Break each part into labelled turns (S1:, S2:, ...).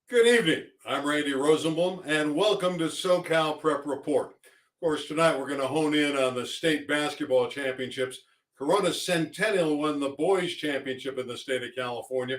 S1: Good evening. I'm Randy Rosenblum, and welcome to SoCal Prep Report. Of course, tonight we're going to hone in on the state basketball championships. Corona Centennial won the boys' championship in the state of California.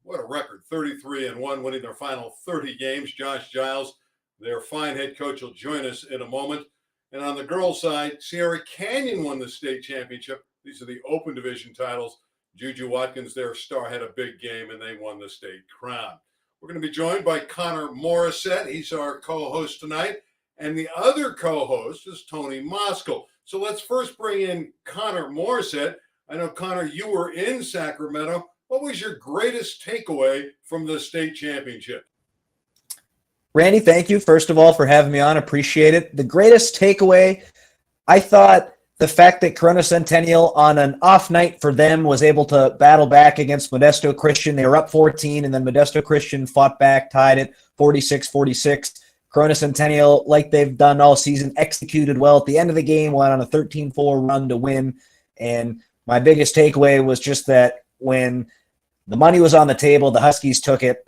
S1: What a record, 33-1, winning their final 30 games. Josh Giles, their fine head coach, will join us in a moment. And on the girls' side, Sierra Canyon won the state championship. These are the open division titles. Juju Watkins, their star, had a big game, and they won the state crown. We're going to be joined by Connor Morissette. He's our co-host tonight. And the other co-host is Tony Moskal. So let's first bring in Connor Morissette. I know, Connor, you were in Sacramento. What was your greatest takeaway from the state championship?
S2: Randy, thank you, first of all, for having me on. Appreciate it. The greatest takeaway, I thought the fact that Corona Centennial on an off night for them was able to battle back against Modesto Christian. They were up 14, and then Modesto Christian fought back, tied it 46-46. Corona Centennial, like they've done all season, executed well at the end of the game, went on a 13-4 run to win. And my biggest takeaway was just that when the money was on the table, the Huskies took it,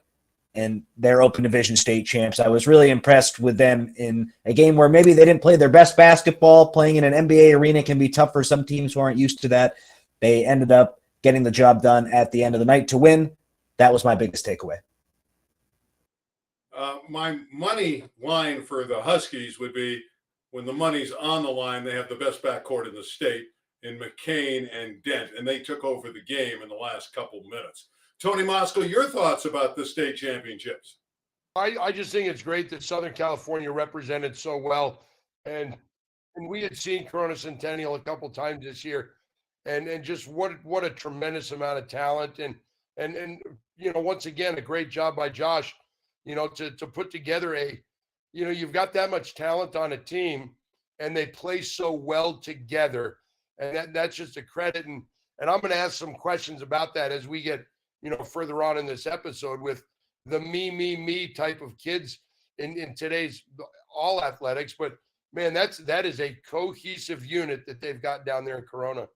S2: and they're open division state champs. I was really impressed with them in a game where maybe they didn't play their best basketball. Playing in an NBA arena can be tough for some teams who aren't used to that. They ended up getting the job done at the end of the night to win. That was my biggest takeaway.
S1: My money line for the Huskies would be when the money's on the line, they have the best backcourt in the state in McCain and Dent, and they took over the game in the last couple minutes. Tony Moskal, your thoughts about the state championships?
S3: I just think it's great that Southern California represented so well. And we had seen Corona Centennial a couple times this year. And just what a tremendous amount of talent. And once again, a great job by Josh, to put together you've got that much talent on a team and they play so well together. And that's just a credit. And I'm going to ask some questions about that as we get further on in this episode with the me type of kids in today's all athletics. But man, that is a cohesive unit that they've got down there in Corona.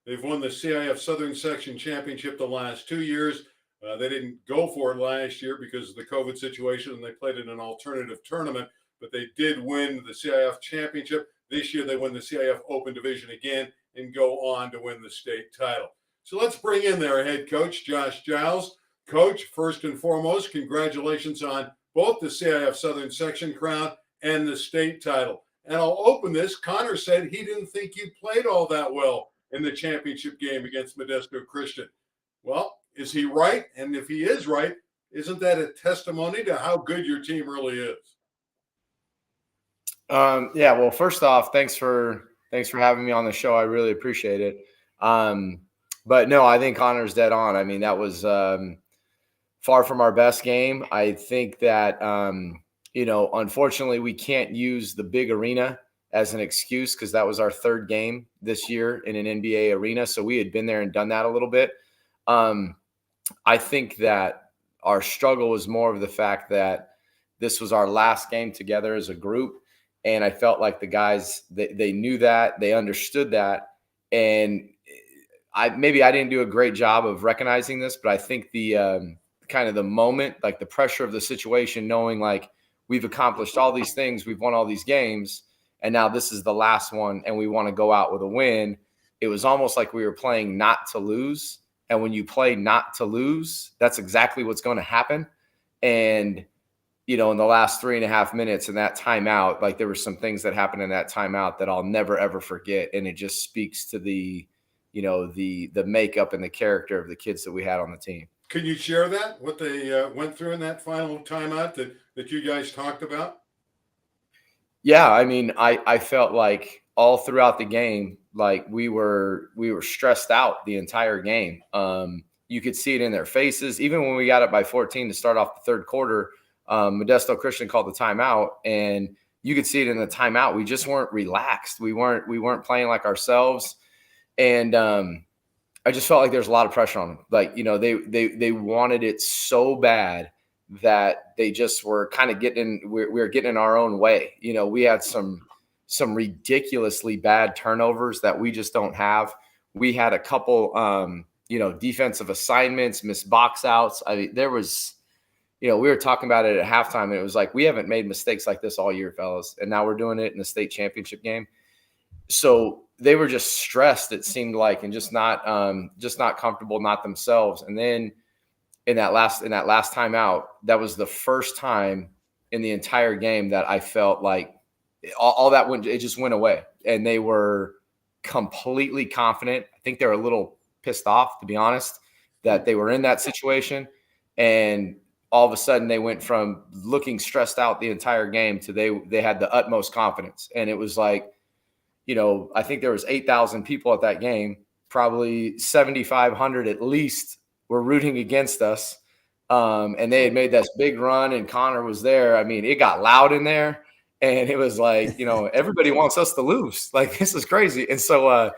S1: They've won the CIF Southern Section Championship the last 2 years. They didn't go for it last year because of the COVID situation, and they played in an alternative tournament, but they did win the CIF Championship. This year, they win the CIF Open Division again and go on to win the state title. So let's bring in their head coach, Josh Giles. Coach, first and foremost, congratulations on both the CIF Southern Section crown and the state title. And I'll open this. Connor said he didn't think you played all that well in the championship game against Modesto Christian. Well, is he right? And if he is right, isn't that a testimony to how good your team really is?
S4: Yeah, well, first off, thanks for having me on the show. I really appreciate it. But no, I think Connor's dead on. I mean, that was far from our best game. I think that, unfortunately, we can't use the big arena as an excuse because that was our third game this year in an NBA arena. So we had been there and done that a little bit. I think that our struggle was more of the fact that this was our last game together as a group. And I felt like the guys, they knew that, they understood that. And I didn't do a great job of recognizing this, but I think the kind of the moment, like the pressure of the situation, knowing like we've accomplished all these things, we've won all these games, and now this is the last one and we want to go out with a win. It was almost like we were playing not to lose. And when you play not to lose, that's exactly what's going to happen. And in the last 3.5 minutes in that timeout, like there were some things that happened in that timeout that I'll never, ever forget. And it just speaks to the makeup and the character of the kids that we had on the team.
S1: Can you share that, what they went through in that final timeout that you guys talked about?
S4: Yeah. I mean, I felt like all throughout the game, like we were stressed out the entire game. You could see it in their faces. Even when we got up by 14 to start off the third quarter, Modesto Christian called the timeout, and you could see it in the timeout. We just weren't relaxed. We weren't playing like ourselves. And I just felt like there's a lot of pressure on them. Like, they wanted it so bad that they just were kind of we were getting in our own way. We had some ridiculously bad turnovers that we just don't have. We had a couple, defensive assignments, missed box outs. I mean, there was, we were talking about it at halftime, and it was like, we haven't made mistakes like this all year, fellas. And now we're doing it in the state championship game. So they were just stressed, it seemed like, and just not comfortable, not themselves. And then in that last timeout, that was the first time in the entire game that I felt like all that it just went away, and they were completely confident. I think they were a little pissed off, to be honest, that they were in that situation. And all of a sudden they went from looking stressed out the entire game to they had the utmost confidence. And it was like, I think there was 8,000 people at that game, probably 7,500 at least were rooting against us. And they had made this big run, and Connor was there. I mean, it got loud in there, and it was like, everybody wants us to lose. Like, this is crazy. And so,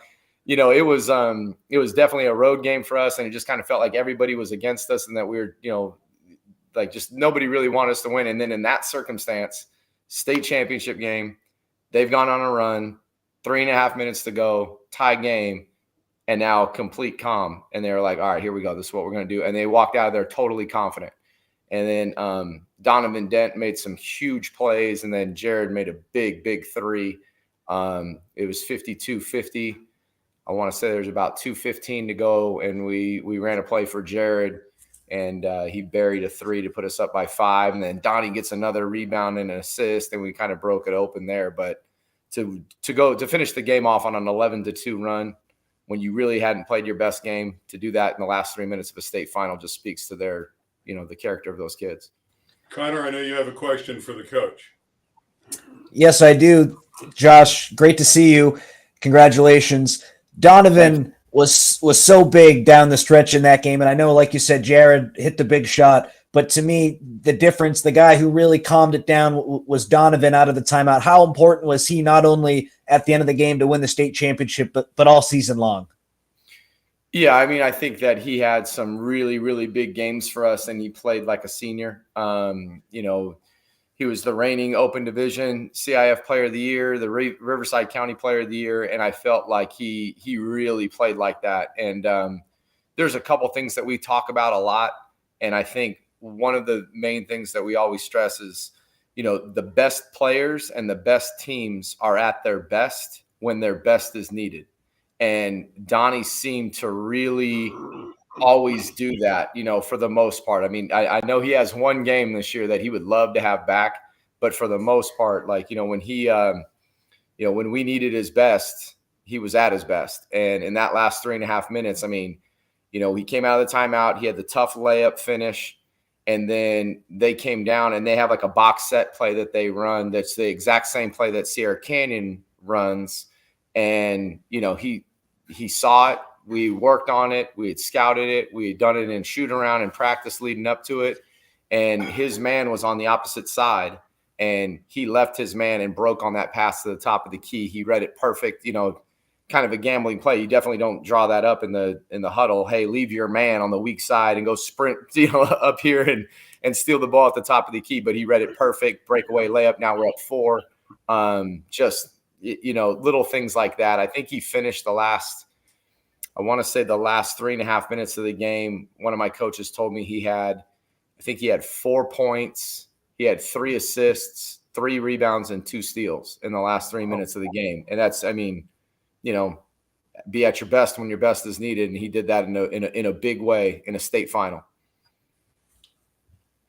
S4: it was definitely a road game for us. And it just kind of felt like everybody was against us, and that we were, like, just nobody really wanted us to win. And then in that circumstance, state championship game, they've gone on a run, 3.5 minutes to go, tie game, and now complete calm. And they were like, all right, here we go. This is what we're going to do. And they walked out of there totally confident. And then Donovan Dent made some huge plays, and then Jared made a big three. It was 52-50. I want to say there's about 2:15 to go, and we ran a play for Jared, and he buried a three to put us up by 5. And then Donnie gets another rebound and an assist, and we kind of broke it open there. But to finish the game off on an 11-2 run when you really hadn't played your best game, to do that in the last 3 minutes of a state final just speaks to their, the character of those kids.
S1: Connor, I know you have a question for the coach.
S2: Yes, I do. Josh, great to see you. Congratulations. Donovan was so big down the stretch in that game. And I know, like you said, Jared hit the big shot. But to me, the difference, the guy who really calmed it down was Donovan out of the timeout. How important was he not only at the end of the game to win the state championship, but all season long?
S4: Yeah, I mean, I think that he had some really, really big games for us, and he played like a senior. He was the reigning Open Division CIF Player of the Year, the Riverside County Player of the Year, and I felt like he really played like that. And there's a couple things that we talk about a lot, and I think one of the main things that we always stress is, the best players and the best teams are at their best when their best is needed. And Donnie seemed to really always do that, for the most part. I mean, I know he has one game this year that he would love to have back, but for the most part, like, when he, when we needed his best, he was at his best. And in that last 3.5 minutes, I mean, he came out of the timeout, he had the tough layup finish, and then they came down and they have like a box set play that they run. That's the exact same play that Sierra Canyon runs. And, he saw it. We worked on it. We had scouted it. We had done it in shoot around and practice leading up to it. And his man was on the opposite side, and he left his man and broke on that pass to the top of the key. He read it perfect, kind of a gambling play. You definitely don't draw that up in the huddle. Hey, leave your man on the weak side and go sprint, up here and steal the ball at the top of the key. But he read it perfect, breakaway layup. Now we're up 4. Little things like that. I think he finished the last 3.5 minutes of the game. One of my coaches told me he had 4 points. He had 3 assists, 3 rebounds, and 2 steals in the last 3 minutes of the game. And that's, be at your best when your best is needed. And he did that in a big way in a state final.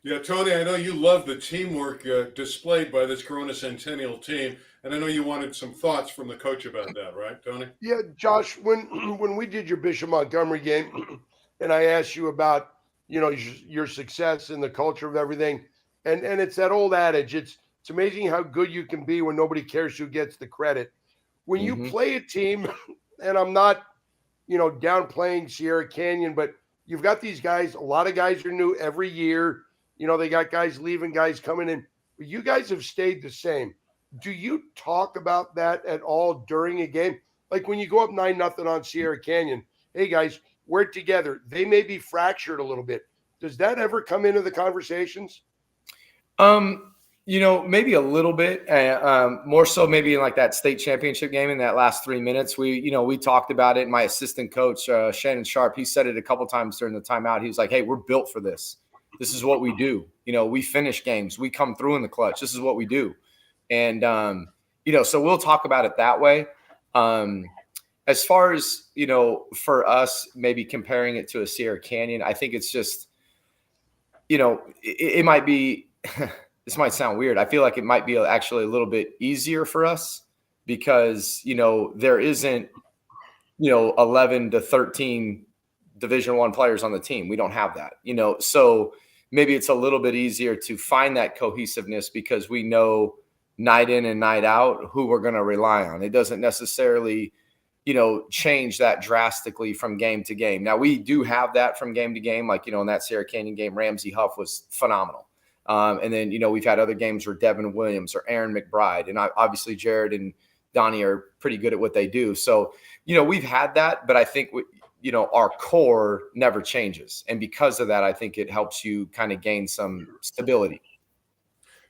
S1: Yeah, Tony, I know you love the teamwork displayed by this Corona Centennial team, and I know you wanted some thoughts from the coach about that, right, Tony?
S3: Yeah, Josh, when we did your Bishop Montgomery game, and I asked you about, your success and the culture of everything, and it's that old adage, it's amazing how good you can be when nobody cares who gets the credit. When you play a team, and I'm not, downplaying Sierra Canyon, but you've got these guys, a lot of guys are new every year. They got guys leaving, guys coming in. But you guys have stayed the same. Do you talk about that at all during a game? Like when you go up 9-0 on Sierra Canyon, hey guys, we're together. They may be fractured a little bit. Does that ever come into the conversations?
S4: Maybe a little bit, more so maybe in like that state championship game in that last 3 minutes. We talked about it. My assistant coach, Shannon Sharp, he said it a couple times during the timeout. He was like, hey, we're built for this. This is what we do. We finish games. We come through in the clutch. This is what we do. And, so we'll talk about it that way. As far as, for us, maybe comparing it to a Sierra Canyon, I think it's just, it might be, this might sound weird. I feel like it might be actually a little bit easier for us because, there isn't, 11 to 13 Division I players on the team. We don't have that, so maybe it's a little bit easier to find that cohesiveness because we know night in and night out who we're going to rely on. It doesn't necessarily, change that drastically from game to game. Now we do have that from game to game. Like, in that Sierra Canyon game, Ramsey Huff was phenomenal. And then, we've had other games where Devin Williams or Aaron McBride, and obviously Jared and Donnie are pretty good at what they do. So, we've had that, but I think, our core never changes. And because of that, I think it helps you kind of gain some stability.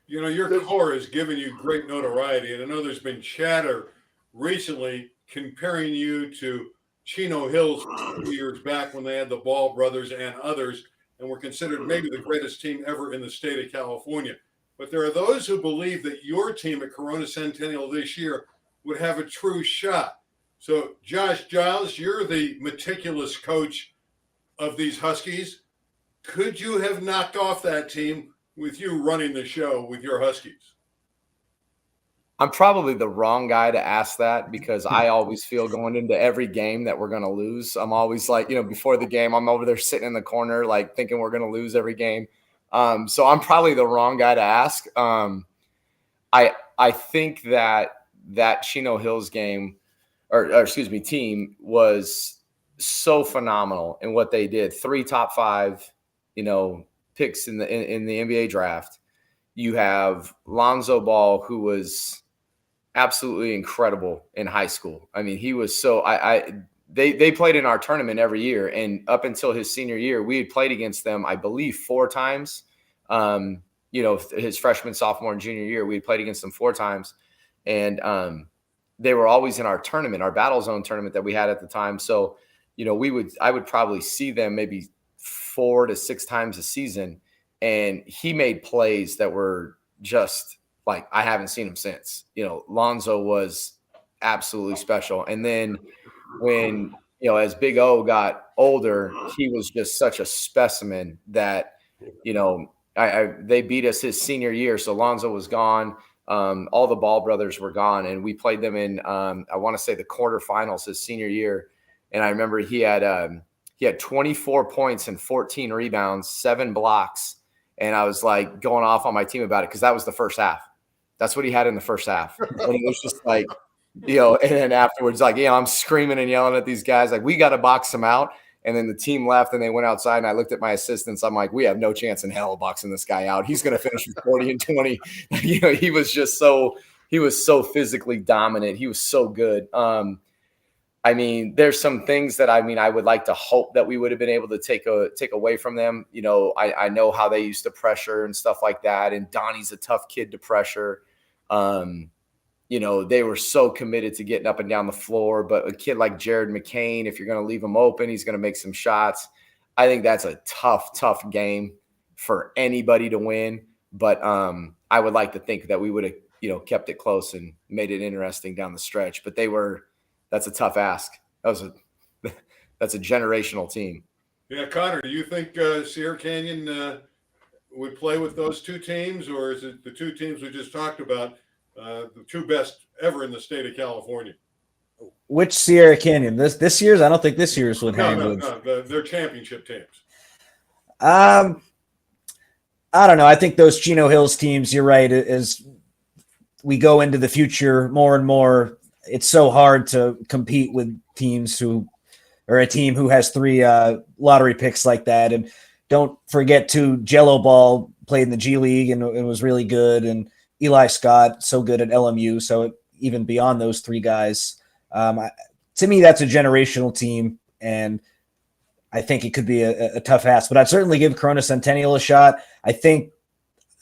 S1: Your core has given you great notoriety. And I know there's been chatter recently comparing you to Chino Hills a few years back when they had the Ball brothers and others, and were considered maybe the greatest team ever in the state of California. But there are those who believe that your team at Corona Centennial this year would have a true shot. So, Giles, you're the meticulous coach of these Huskies. Could you have knocked off that team with you running the show with your Huskies?
S4: I'm probably the wrong guy to ask that because I always feel going into every game that we're going to lose. I'm always like, before the game, I'm over there sitting in the corner, like thinking we're going to lose every game. So I'm probably the wrong guy to ask. I think that Chino Hills game team was so phenomenal in what they did. 3 top 5, picks in the NBA draft. You have Lonzo Ball, who was absolutely incredible in high school. I mean, he was so they played in our tournament every year, and up until his senior year, we had played against them, I believe, 4 times. His freshman, sophomore, and junior year, we had played against them 4 times, and they were always in our tournament, our Battle Zone tournament that we had at the time. So, I would probably see them maybe 4 to 6 times a season. And he made plays that were just like, I haven't seen him since. Lonzo was absolutely special. And then when, as Big O got older, he was just such a specimen that, they beat us his senior year. So Lonzo was gone. All the Ball brothers were gone. And we played them in, I want to say the quarterfinals his senior year. And I remember he had 24 points and 14 rebounds, 7 blocks. And I was like going off on my team about it because that was the first half. That's what he had in the first half. And it was just like, and then afterwards, like, I'm screaming and yelling at these guys, like, we got to box them out. And then the team left and they went outside, and I looked at my assistants. I'm like, we have no chance in hell of boxing this guy out. He's going to finish with 40 and 20. He was so physically dominant. He was so good. There's some things that I would like to hope that we would have been able to take away from them. I know how they used to pressure and stuff like that. And Donnie's a tough kid to pressure. They were so committed to getting up and down the floor. But a kid like Jared McCain, if you're going to leave him open, he's going to make some shots. I think that's a tough game for anybody to win. But I would like to think that we would have, kept it close and made it interesting down the stretch. But that's a tough ask. That's a generational team.
S1: Yeah, Connor, do you think Sierra Canyon would play with those 2 teams, or is it the 2 teams we just talked about, the 2 best ever in the state of California?
S2: Which Sierra Canyon? This year's? I don't think this year's would hang with.
S1: No, they're championship teams.
S2: I don't know. I think those Chino Hills teams, you're right, as we go into the future more and more, it's so hard to compete with teams or a team who has 3 lottery picks like that. And don't forget too, Jello Ball played in the G League and was really good. And Eli Scott, so good at LMU. So even beyond those 3 guys, to me, that's a generational team. and I think it could be a tough ask. But I'd certainly give Corona Centennial a shot. I think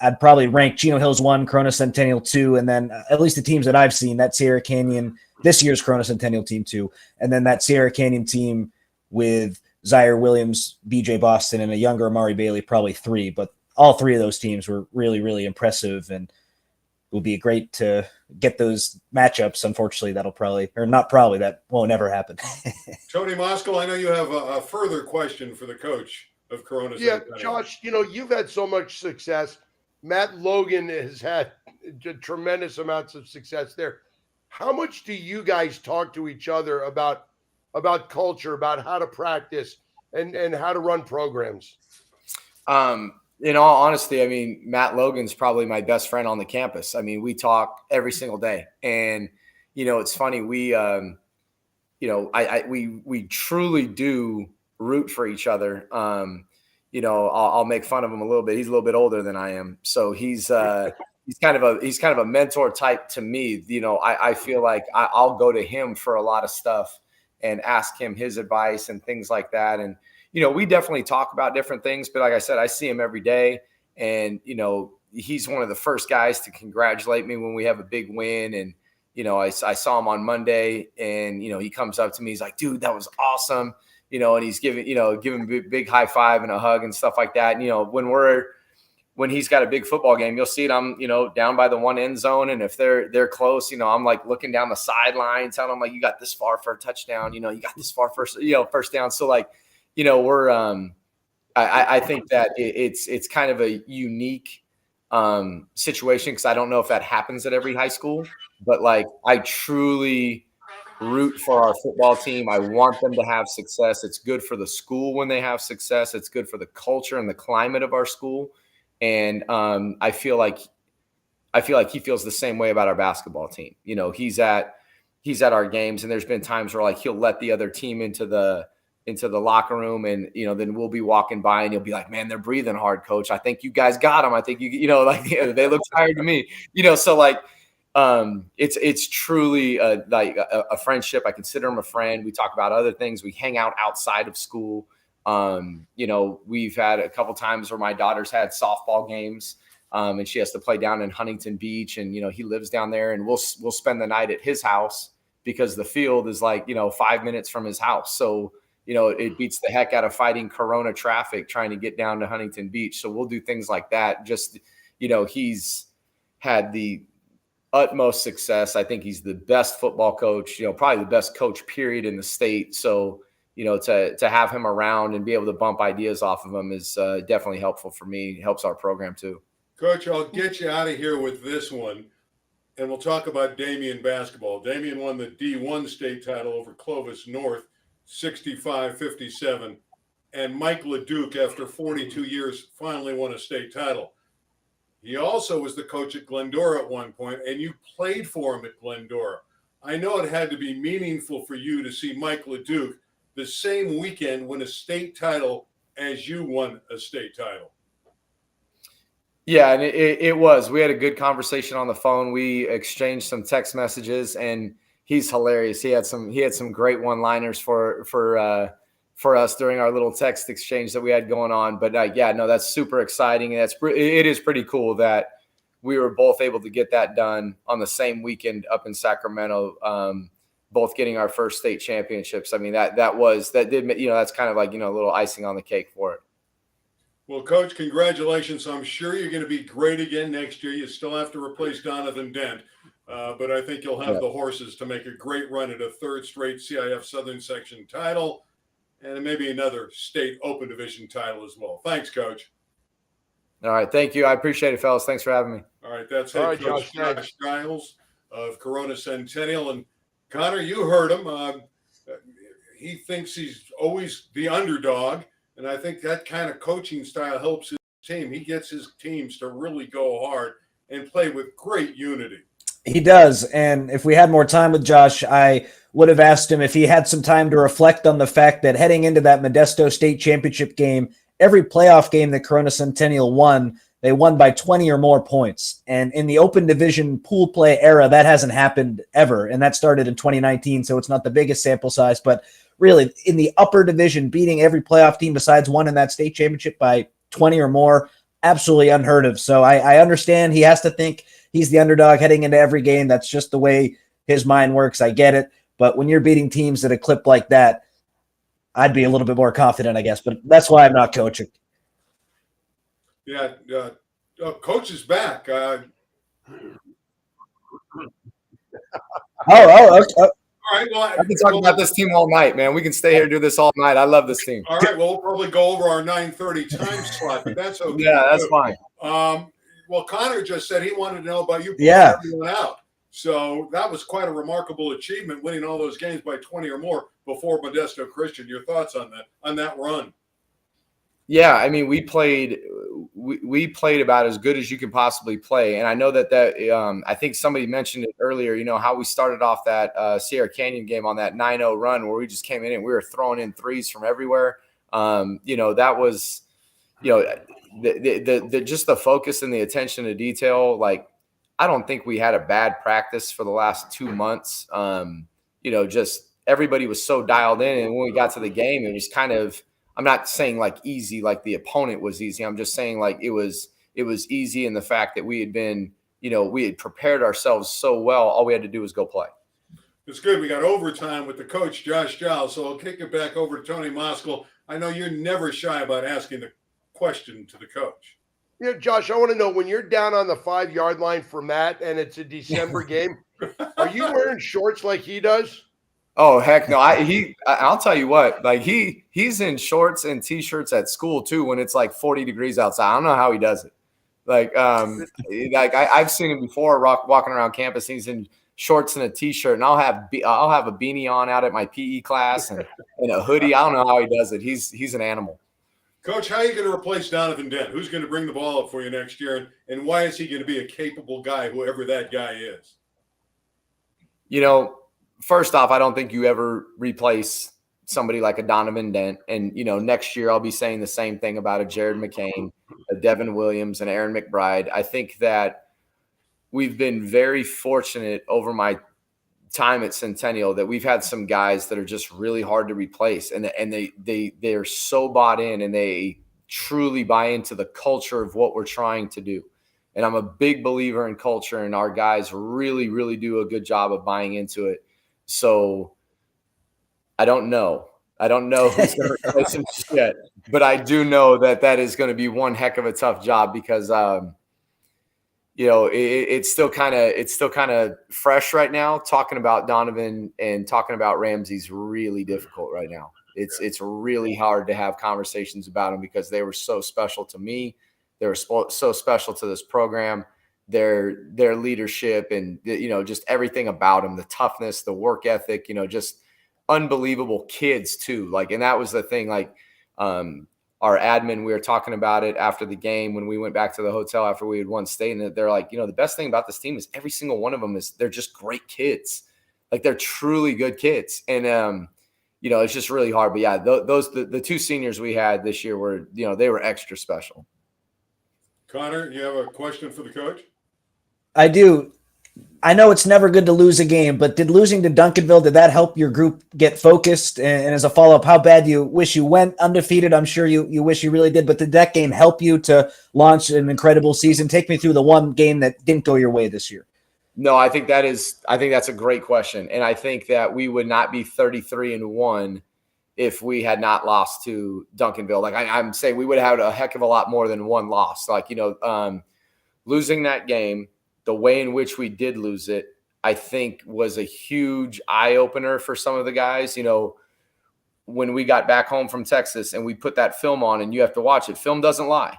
S2: I'd probably rank Chino Hills 1, Corona Centennial 2, and then at least the teams that I've seen, that Sierra Canyon, this year's Corona Centennial team 2, and then that Sierra Canyon team with Zaire Williams, BJ Boston, and a younger Amari Bailey, probably 3. But all 3 of those teams were really, really impressive, and it would be great to get those matchups. Unfortunately, that won't ever happen.
S1: Tony Moscow, I know you have a further question for the coach of Corona
S3: Yeah,
S1: Centennial.
S3: Josh, you've had so much success. Matt Logan has had tremendous amounts of success there. How much do you guys talk to each other about culture, about how to practice and how to run programs?
S4: In all honesty, I mean, Matt Logan's probably my best friend on the campus. I mean, we talk every single day, and it's funny. We truly do root for each other. I'll make fun of him a little bit. He's a little bit older than I am, so he's kind of a mentor type to me. I feel like I'll go to him for a lot of stuff and ask him his advice and things like that. And we definitely talk about different things. But like I said, I see him every day, and he's one of the first guys to congratulate me when we have a big win. And I saw him on Monday, and he comes up to me. He's like, "Dude, that was awesome." And he's giving big high five and a hug and stuff like that. And, when he's got a big football game, you'll see it. I'm, down by the one end zone. And if they're close, I'm like looking down the sideline, telling them like, you got this far for a touchdown, you got this far first down. So like, we're, I think that it's kind of a unique situation, because I don't know if that happens at every high school, but like, I truly root for our football team. I want them to have success. It's good for the school when they have success. It's good for the culture and the climate of our school. And I feel like he feels the same way about our basketball team. He's at our games, and there's been times where like he'll let the other team into the locker room, and then we'll be walking by, and he'll be like, "Man, they're breathing hard, coach. I think you guys got them. I think like they look tired to me." So like it's truly like a friendship. I consider him a friend. We talk about other things. We hang out outside of school. We've had a couple times where my daughter's had softball games, and she has to play down in Huntington Beach, and he lives down there, and we'll spend the night at his house because the field is like 5 minutes from his house. So it beats the heck out of fighting Corona traffic trying to get down to Huntington Beach. So we'll do things like that. Just he's had the utmost success. I think he's the best football coach, probably the best coach period in the state. So to have him around and be able to bump ideas off of him is definitely helpful for me. It helps our program too.
S1: Coach, I'll get you out of here with this one, and we'll talk about Damien basketball. Damien won the D1 state title over Clovis North, 65-57, and Mike LeDuc, after 42 years, finally won a state title. He also was the coach at Glendora at one point, and you played for him at Glendora. I know it had to be meaningful for you to see Mike LeDuc the same weekend win a state title as you won a state title.
S4: Yeah, and it was. We had a good conversation on the phone. We exchanged some text messages, and he's hilarious. He had some great one-liners for us during our little text exchange that we had going on. But that's super exciting, and it is pretty cool that we were both able to get that done on the same weekend up in Sacramento. Both getting our first state championships. I mean, that's kind of like, a little icing on the cake for it.
S1: Well, Coach, congratulations. I'm sure you're going to be great again next year. You still have to replace Donovan Dent, but I think you'll have the horses to make a great run at a third straight CIF Southern Section title and maybe another state open division title as well. Thanks, Coach.
S4: All right. Thank you. I appreciate it, fellas. Thanks for having me.
S1: All right. That's head coach Josh Giles of Corona Centennial. And Connor, you heard him. He thinks he's always the underdog, and I think that kind of coaching style helps his team. He gets his teams to really go hard and play with great unity.
S2: He does, and if we had more time with Josh, I would have asked him if he had some time to reflect on the fact that heading into that Modesto State Championship game, every playoff game that Corona Centennial won, they won by 20 or more points. And in the open division pool play era, that hasn't happened ever. And that started in 2019, so it's not the biggest sample size. But really in the upper division, beating every playoff team besides one in that state championship by 20 or more, absolutely unheard of. So I understand he has to think he's the underdog heading into every game. That's just the way his mind works. I get it. But when you're beating teams at a clip like that, I'd be a little bit more confident, I guess. But that's why I'm not coaching.
S1: Yeah, coach is back.
S2: Okay.
S1: All right. Well,
S4: I can talk about this team all night, man. We can stay here and do this all night. I love this team.
S1: All right. Well, we'll probably go over our 9:30 time slot, but that's okay.
S4: Yeah, that's fine.
S1: Well, Connor just said he wanted to know about you pulling everyone out. So that was quite a remarkable achievement, winning all those games by 20 or more before Modesto Christian. Your thoughts on that run?
S4: Yeah, I mean, we played about as good as you can possibly play, and I know that I think somebody mentioned it earlier. You know how we started off that Sierra Canyon game on that 9-0 run where we just came in and we were throwing in threes from everywhere. You know, that was, you know, the just the focus and the attention to detail. Like, I don't think we had a bad practice for the last 2 months. You know, just everybody was so dialed in, and when we got to the game, it was kind of. I'm not saying like easy, like the opponent was easy. I'm just saying like it was easy in the fact that we had been, you know, we had prepared ourselves so well. All we had to do was go play.
S1: It's good. We got overtime with the coach, Josh Giles. So I'll kick it back over to Tony Moskal. I know you're never shy about asking the question to the coach.
S3: Yeah, Josh, I want to know, when you're down on the 5-yard line for Matt and it's a December game, are you wearing shorts like he does?
S4: Oh, heck no. I'll tell you what, like he's in shorts and t-shirts at school too when it's like 40 degrees outside. I don't know how he does it. Like I've seen him before walking around campus. He's in shorts and a t-shirt, and I'll have a beanie on out at my PE class and a hoodie. I don't know how he does it. He's an animal.
S1: Coach, how are you going to replace Donovan Dent? Who's going to bring the ball up for you next year? And why is he going to be a capable guy, whoever that guy is?
S4: You know, first off, I don't think you ever replace somebody like a Donovan Dent. And, you know, next year I'll be saying the same thing about a Jared McCain, a Devin Williams, and Aaron McBride. I think that we've been very fortunate over my time at Centennial that we've had some guys that are just really hard to replace. And they're so bought in, and they truly buy into the culture of what we're trying to do. And I'm a big believer in culture, and our guys really, really do a good job of buying into it. So I don't know. I don't know who's going to replace him yet, but I do know that is going to be one heck of a tough job because, you know, it's still kind of fresh right now. Talking about Donovan and talking about Ramsey's really difficult right now. It's really hard to have conversations about them because they were so special to me. They were so special to this program. Their leadership and, you know, just everything about them, the toughness, the work ethic, you know, just unbelievable kids too. Like, and that was the thing, like, our admin, we were talking about it after the game when we went back to the hotel after we had won state, and they're like, you know, the best thing about this team is every single one of them they're just great kids. Like, they're truly good kids. And, you know, it's just really hard, but yeah, the two seniors we had this year were, you know, they were extra special.
S1: Connor, you have a question for the coach?
S2: I do. I know it's never good to lose a game, but did losing to Duncanville, did that help your group get focused? And as a follow-up, how bad do you wish you went undefeated? I'm sure you wish you really did, but did that game help you to launch an incredible season? Take me through the one game that didn't go your way this year.
S4: No, I think that's a great question. And I think that we would not be 33-1 if we had not lost to Duncanville. Like, I'm saying we would have had a heck of a lot more than one loss. Like, you know, losing that game, the way in which we did lose it, I think was a huge eye opener for some of the guys. You know, when we got back home from Texas and we put that film on, and you have to watch it, film doesn't lie.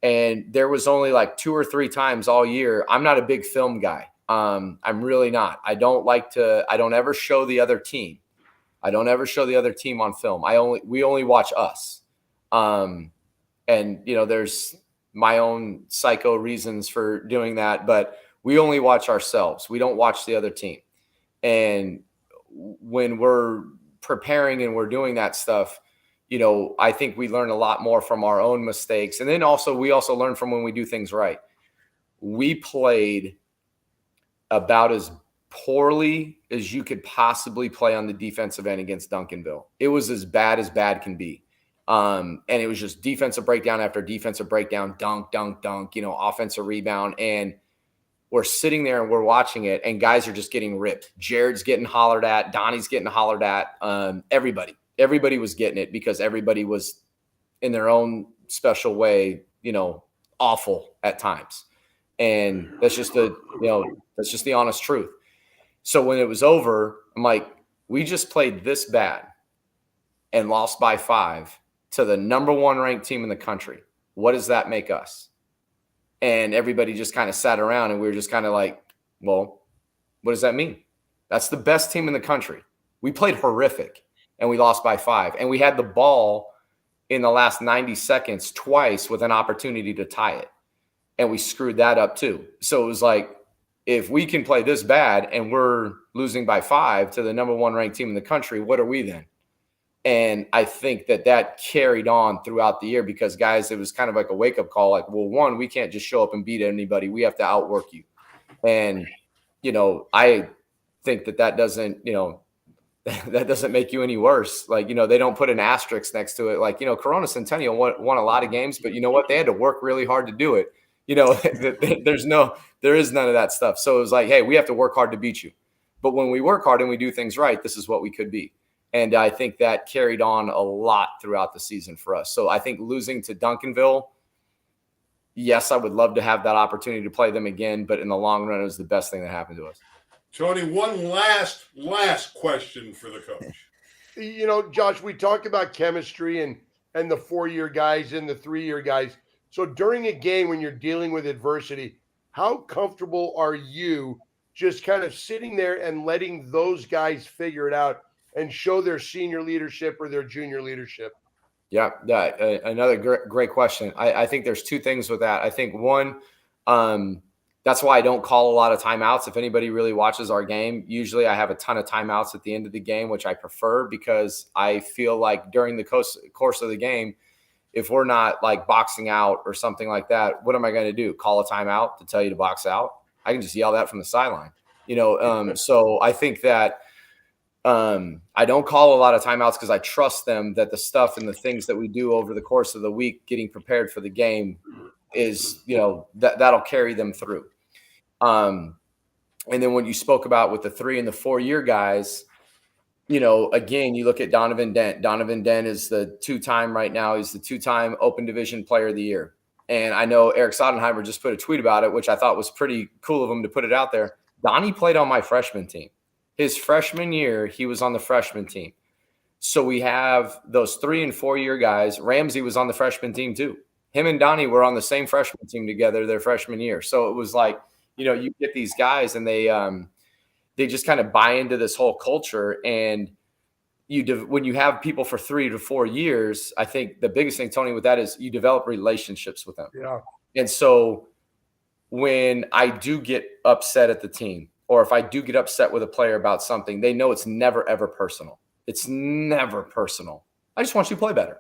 S4: And there was only like 2 or 3 times all year. I'm not a big film guy. I'm really not. I don't ever show the other team. I don't ever show the other team on film. We only watch us. And, you know, there's my own psycho reasons for doing that, but we only watch ourselves. We don't watch the other team. And when we're preparing and we're doing that stuff, you know, I think we learn a lot more from our own mistakes. And then we also learn from when we do things right. We played about as poorly as you could possibly play on the defensive end against Duncanville. It was as bad can be. And it was just defensive breakdown after defensive breakdown, dunk, offensive rebound. And we're sitting there and we're watching it, and guys are just getting ripped. Jared's getting hollered at. Donnie's getting hollered at. Everybody was getting it because everybody was in their own special way, awful at times. And that's just the honest truth. So when it was over, I'm like, we just played this bad and lost by 5 to the number 1 ranked team in the country. What does that make us? And everybody just kind of sat around and we were just kind of like, well, what does that mean? That's the best team in the country. We played horrific and we lost by 5. And we had the ball in the last 90 seconds twice with an opportunity to tie it. And we screwed that up too. So it was like, if we can play this bad and we're losing by 5 to the number 1 ranked team in the country, what are we then? And I think that carried on throughout the year because, guys, it was kind of like a wake-up call. Like, well, one, we can't just show up and beat anybody. We have to outwork you. And, I think that doesn't, that doesn't make you any worse. Like, they don't put an asterisk next to it. Like, Corona Centennial won a lot of games, but you know what? They had to work really hard to do it. There is none of that stuff. So it was like, hey, we have to work hard to beat you. But when we work hard and we do things right, this is what we could be. And I think that carried on a lot throughout the season for us. So I think losing to Duncanville, yes, I would love to have that opportunity to play them again. But in the long run, it was the best thing that happened to us.
S1: Tony, one last question for the coach.
S3: Josh, we talked about chemistry and the 4-year guys and the 3-year guys. So during a game when you're dealing with adversity, how comfortable are you just kind of sitting there and letting those guys figure it out and show their senior leadership or their junior leadership?
S4: Yeah, another great question. I think there's 2 things with that. I think one, that's why I don't call a lot of timeouts. If anybody really watches our game, usually I have a ton of timeouts at the end of the game, which I prefer because I feel like during the course of the game, if we're not like boxing out or something like that, what am I going to do? Call a timeout to tell you to box out? I can just yell that from the sideline, So I think that I don't call a lot of timeouts because I trust them that the stuff and the things that we do over the course of the week, getting prepared for the game, is that'll carry them through. And then when you spoke about with the 3 and the 4-year guys, again, you look at Donovan Dent. Donovan Dent is the 2-time right now. He's the 2-time Open Division Player of the Year. And I know Eric Sodenheimer just put a tweet about it, which I thought was pretty cool of him to put it out there. Donnie played on my freshman team. His freshman year, he was on the freshman team. So we have those 3 and 4-year guys. Ramsey was on the freshman team too. Him and Donnie were on the same freshman team together their freshman year. So it was like, you get these guys and they just kind of buy into this whole culture. And when you have people for 3 to 4 years, I think the biggest thing, Tony, with that is you develop relationships with them.
S3: Yeah.
S4: And so when I do get upset at the team, or if I do get upset with a player about something, they know it's never, ever personal. It's never personal. I just want you to play better.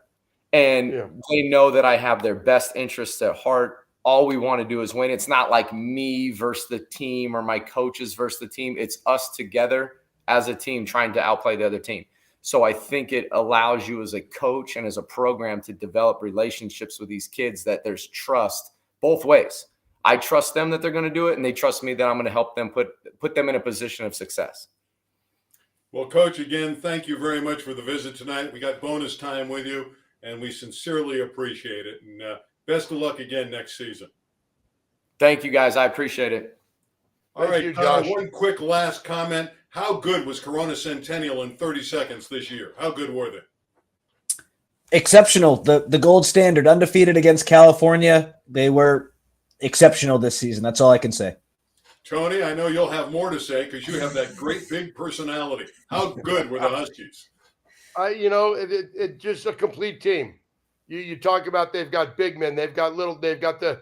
S4: And they know that I have their best interests at heart. All we want to do is win. It's not like me versus the team or my coaches versus the team. It's us together as a team trying to outplay the other team. So I think it allows you as a coach and as a program to develop relationships with these kids that there's trust both ways. I trust them that they're going to do it, and they trust me that I'm going to help them put them in a position of success.
S1: Well, Coach, again, thank you very much for the visit tonight. We got bonus time with you, and we sincerely appreciate it. And best of luck again next season.
S4: Thank you, guys. I appreciate it.
S1: All right,
S3: you, Josh.
S1: One quick last comment. How good was Corona Centennial in 30 seconds this year? How good were they?
S2: Exceptional. The gold standard, undefeated against California. They were exceptional this season. That's all I can say.
S1: Tony, I know you'll have more to say because you have that great big personality. How good were the Huskies?
S3: It's just a complete team. You talk about they've got big men, they've got the,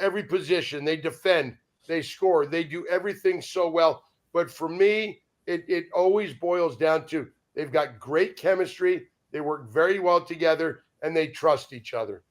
S3: every position, they defend, they score, they do everything so well. But for me, it always boils down to they've got great chemistry, they work very well together, and they trust each other.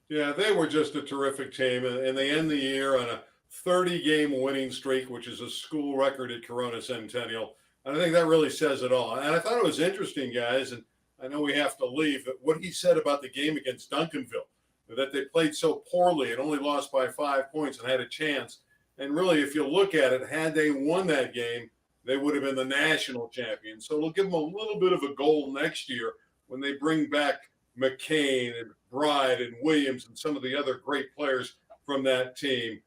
S1: Yeah, they were just a terrific team, and they end the year on a 30-game winning streak, which is a school record at Corona Centennial. And I think that really says it all. And I thought it was interesting, guys, and I know we have to leave, but what he said about the game against Duncanville, that they played so poorly and only lost by 5 points and had a chance. And really, if you look at it, had they won that game, they would have been the national champion. So it'll give them a little bit of a goal next year when they bring back McCain and Bride and Williams and some of the other great players from that team.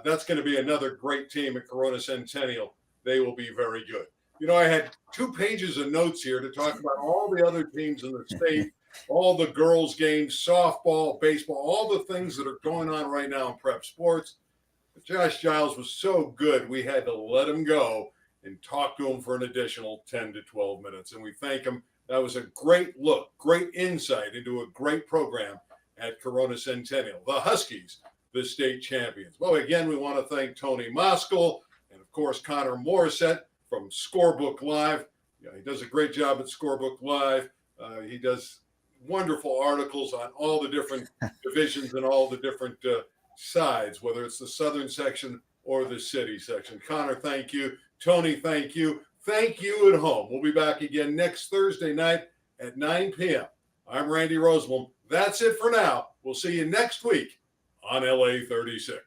S1: That's going to be another great team at Corona Centennial. They will be very good. You know, I had 2 pages of notes here to talk about all the other teams in the state, all the girls' games, softball, baseball, all the things that are going on right now in prep sports. But Josh Giles was so good, we had to let him go and talk to him for an additional 10 to 12 minutes. And we thank him. That was a great look, great insight into a great program at Corona Centennial. The Huskies, the state champions. Well, again, we want to thank Tony Moskal and, of course, Connor Morissette from Scorebook Live. Yeah, he does a great job at Scorebook Live. He does wonderful articles on all the different divisions and all the different sides, whether it's the southern section or the city section. Connor, thank you. Tony, thank you. Thank you at home. We'll be back again next Thursday night at 9 p.m. I'm Randy Rosenblum. That's it for now. We'll see you next week on LA 36.